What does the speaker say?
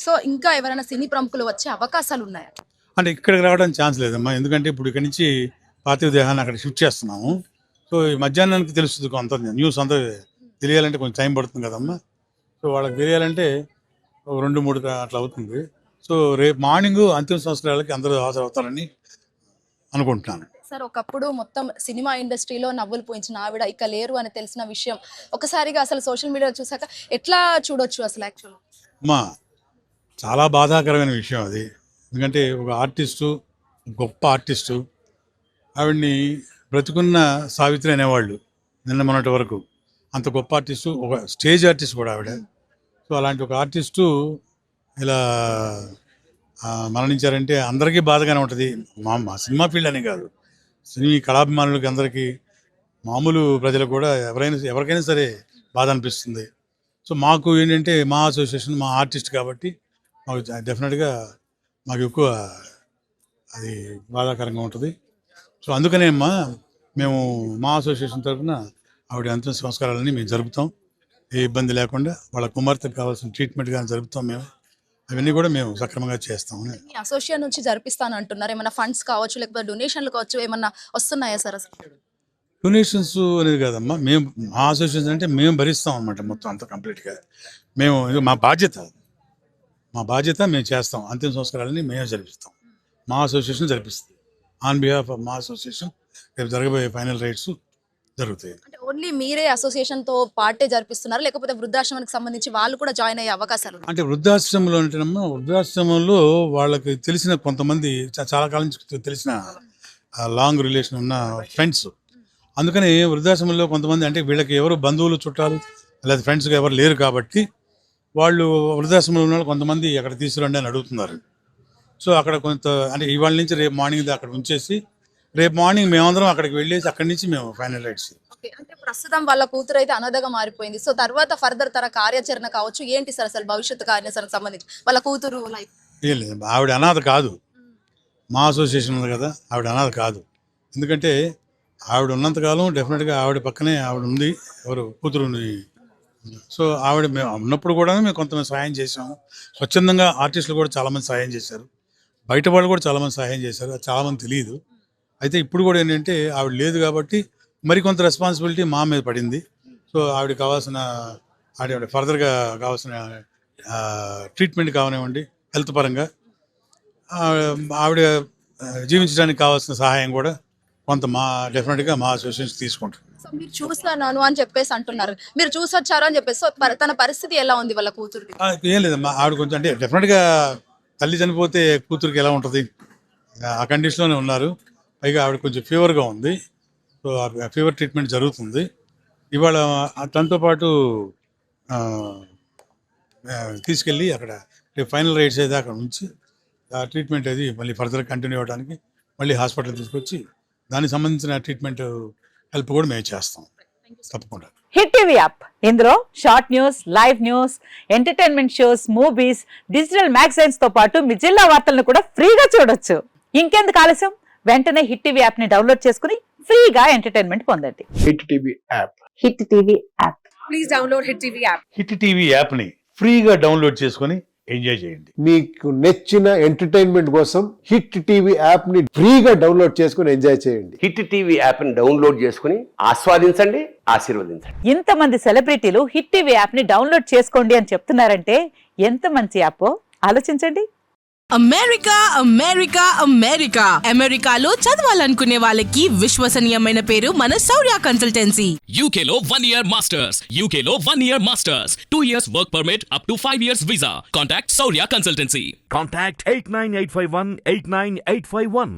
So ఇంకా ఎవరైనా సినీ ప్రముఖులు వచ్చే అవకాశాలు ఉన్నాయా? అంటే ఇక్కడికి రావడానికి ఛాన్స్ లేదమ్మా, ఎందుకంటే ఇప్పుడు ఇక్కడి నుంచి పార్థివ దేహాన్ని అక్కడ షిఫ్ట్ చేస్తున్నాము. సో ఈ మధ్యాహ్నానికి తెలుస్తుంది కొంత న్యూస్ అంతా తెలియాలంటే కొంచెం టైం పడుతుంది కదమ్మా. సో వాళ్ళకి తెలియాలంటే ఒక 2-3 అట్లా అవుతుంది. సో రేపు మార్నింగ్ అంతిమ సంస్కారాలకి అందరూ హాజరవుతారని అనుకుంటున్నాను. సార్, ఒకప్పుడు మొత్తం సినిమా ఇండస్ట్రీలో నవ్వులు పోయించిన ఆవిడ ఇక లేరు అని తెలిసిన విషయం ఒకసారిగా అసలు సోషల్ మీడియాలో చూసాక ఎట్లా చూడొచ్చు అసలు యాక్చువల్? అమ్మా, చాలా బాధాకరమైన విషయం అది. ఎందుకంటే ఒక ఆర్టిస్టు, గొప్ప ఆర్టిస్టు, ఆవిడ్ని బ్రతుకున్న సావిత్రి అనేవాళ్ళు నిన్న మొన్నటి వరకు. అంత గొప్ప ఆర్టిస్టు, ఒక స్టేజ్ ఆర్టిస్ట్ కూడా ఆవిడ. సో అలాంటి ఒక ఆర్టిస్టు ఇలా మరణించారంటే అందరికీ బాధగానే ఉంటుంది. మా సినిమా ఫీల్డ్ అనే కాదు, సినీ కళాభిమానులకి అందరికీ, మామూలు ప్రజలకు కూడా ఎవరికైనా సరే బాధ అనిపిస్తుంది. సో మాకు ఏంటంటే మా అసోసియేషన్, మా ఆర్టిస్ట్ కాబట్టి మాకు డెఫినెట్గా మాకు ఎక్కువ అది బాధాకరంగా ఉంటుంది. సో అందుకనే అమ్మా మేము మా అసోసియేషన్ తరఫున ఆవిడ అంతిమ సంస్కారాలని మేము జరుపుతాం. ఏ ఇబ్బంది లేకుండా వాళ్ళ కుమార్తెకు కావాల్సిన ట్రీట్మెంట్ కానీ జరుపుతాం. మేము అవన్నీ కూడా మేము సక్రమంగా చేస్తాం. మీ అసోసియేషన్ నుంచి జరిపిస్తాను అంటున్నారు. ఏమైనా ఫండ్స్ కావచ్చు, లేకపోతే డొనేషన్లు కావచ్చు, ఏమన్నా వస్తున్నాయా సార్ అసలు? డొనేషన్స్ అనేది కాదమ్మా, మేము మా అసోసియేషన్ అంటే మేము భరిస్తాం అన్నమాట మొత్తం అంతా కంప్లీట్గా. మేము ఇది మా బాధ్యత మేము చేస్తాం. అంతిమ సంస్కారాలని మేమే జరిపిస్తాం. మా అసోసియేషన్ జరిపిస్తుంది. ఆన్ బిహాఫ్ ఆఫ్ మా అసోసియేషన్ రేపు జరగబోయే ఫైనల్ రైట్స్ జరుగుతాయి. అంటే ఓన్లీ మీరే అసోసియేషన్తో పార్టీ జరిపిస్తున్నారు, లేకపోతే వృద్ధాశ్రమానికి సంబంధించి వాళ్ళు కూడా జాయిన్ అయ్యే అవకాశాలు ఉన్నాయి? అంటే వృద్ధాశ్రమంలో అంటేనమ్మా, వృద్ధాశ్రమంలో వాళ్ళకి తెలిసిన కొంతమంది చాలా కాలం నుంచి తెలిసిన లాంగ్ రిలేషన్ ఉన్న ఫ్రెండ్స్. అందుకని వృద్ధాశ్రమంలో కొంతమంది, అంటే వీళ్ళకి ఎవరు బంధువులు, చుట్టాలు లేదా ఫ్రెండ్స్గా ఎవరు లేరు కాబట్టి వాళ్ళు వృద్ధాశ్రమంలో ఉన్న వాళ్ళు కొంతమంది అక్కడ తీసుకురండి అని అడుగుతున్నారు. సో అక్కడ కొంత అంటే ఇవాళ నుంచి రేపు మార్నింగ్ అక్కడ ఉంచేసి రేపు మార్నింగ్ మేమందరం అక్కడికి వెళ్ళేసి అక్కడి నుంచి మేము ఫైనల్ రైట్స్. అంటే ప్రస్తుతం వాళ్ళ కూతురు అయితే అనాథగా మారిపోయింది. సో తర్వాత ఫర్దర్ తర కార్యాచరణ కావచ్చు ఏంటి సార్ అసలు భవిష్యత్తు కార్యాచరణకు సంబంధించి వాళ్ళ కూతురు లైఫ్? ఏం లేదు, ఆవిడ అనాథ కాదు. మా అసోసియేషన్ ఉంది కదా, ఆవిడ అనాథ కాదు. ఎందుకంటే ఆవిడ ఉన్నంతకాలం డెఫినెట్గా ఆవిడ పక్కనే ఆవిడ ఉంది, ఎవరు కూతురుని. సో ఆవిడ మేము ఉన్నప్పుడు కూడా మేము కొంతమంది సహాయం చేసాము. స్వచ్ఛందంగా ఆర్టిస్టులు కూడా చాలామంది సహాయం చేశారు, బయట వాళ్ళు కూడా చాలామంది సహాయం చేశారు. అది చాలామంది తెలియదు. అయితే ఇప్పుడు కూడా ఏంటంటే ఆవిడ లేదు కాబట్టి మరికొంత రెస్పాన్సిబిలిటీ మా మీద పడింది. సో ఆవిడకి కావాల్సిన ఆవిడ ఫర్దర్గా కావాల్సిన ట్రీట్మెంట్ కావనివ్వండి, హెల్త్ పరంగా ఆవిడ జీవించడానికి కావాల్సిన సహాయం కూడా కొంత డెఫినెట్గా మా అసోసియేషన్ తీసుకుంటాం. సో మీరు చూస్తున్నాను అని చెప్పేసి అంటున్నారు, మీరు చూసొచ్చారు అని చెప్పేసి. సో తన పరిస్థితి ఎలా ఉంది వాళ్ళ కూతురు? ఏం లేదమ్మా, ఆవిడ కొంచెం అంటే డెఫినెట్గా తల్లి చనిపోతే కూతురికి ఎలా ఉంటుంది, ఆ కండిషన్లోనే ఉన్నారు. పైగా ఆవిడ కొంచెం ఫీవర్గా ఉంది. సో ఆ ఫీవర్ ట్రీట్మెంట్ జరుగుతుంది. ఇవాళ తనతో పాటు తీసుకెళ్ళి అక్కడ రేపు ఫైనల్ రైట్స్ అయితే అక్కడ ఉంచి ఆ ట్రీట్మెంట్ అది మళ్ళీ ఫర్దర్ కంటిన్యూ అవ్వడానికి మళ్ళీ హాస్పిటల్ తీసుకొచ్చి దానికి సంబంధించిన ట్రీట్మెంట్ హెల్ప్ కూడా మేము చేస్తాం తప్పకుండా. హిట్ టీవీ యాప్, ఇందులో short news, live news, entertainment shows, movies, digital magazines తో పాటు మీ జిల్లా వార్తలను కూడా ఫ్రీగా చూడొచ్చు. ఇంకెందుకు ఆలస్యం, వెంటనే హిట్ టీవీ యాప్ ని డౌన్లోడ్ చేసుకుని ఫ్రీగా ఎంటర్టైన్మెంట్ పొందండి. Hit TV app. Hit TV app. Please download hit TV app. Hit TV యాప్ని ఫ్రీగా డౌన్లోడ్ చేసుకొని ఎంజాయ్ చేయండి. మీకు నచ్చిన ఎంటర్టైన్మెంట్ కోసం హిట్ టీవీ యాప్ ని ఫ్రీగా డౌన్లోడ్ చేసుకుని ఎంజాయ్ చేయండి. హిట్ టీవీ యాప్ ని డౌన్లోడ్ చేసుకుని ఆస్వాదించండి, ఆశీర్వదించండి. ఇంతమంది సెలబ్రిటీలు హిట్ టీవీ యాప్ ని డౌన్లోడ్ చేసుకోండి అని చెప్తున్నారంటే ఎంత మంచి యాప్ ఆలోచించండి. అమెరికా అమెరికా అమెరికా అమెరికాలో చదవాలనుకునే వాళ్ళకి విశ్వసనీయమైన పేరు మన శౌర్య కన్సల్టెన్సీ. UK లో 1 year masters, UK లో 1 year masters, 2 years work permit up to 5 years visa. Contact Saurya Consultancy. Contact 89851 89851.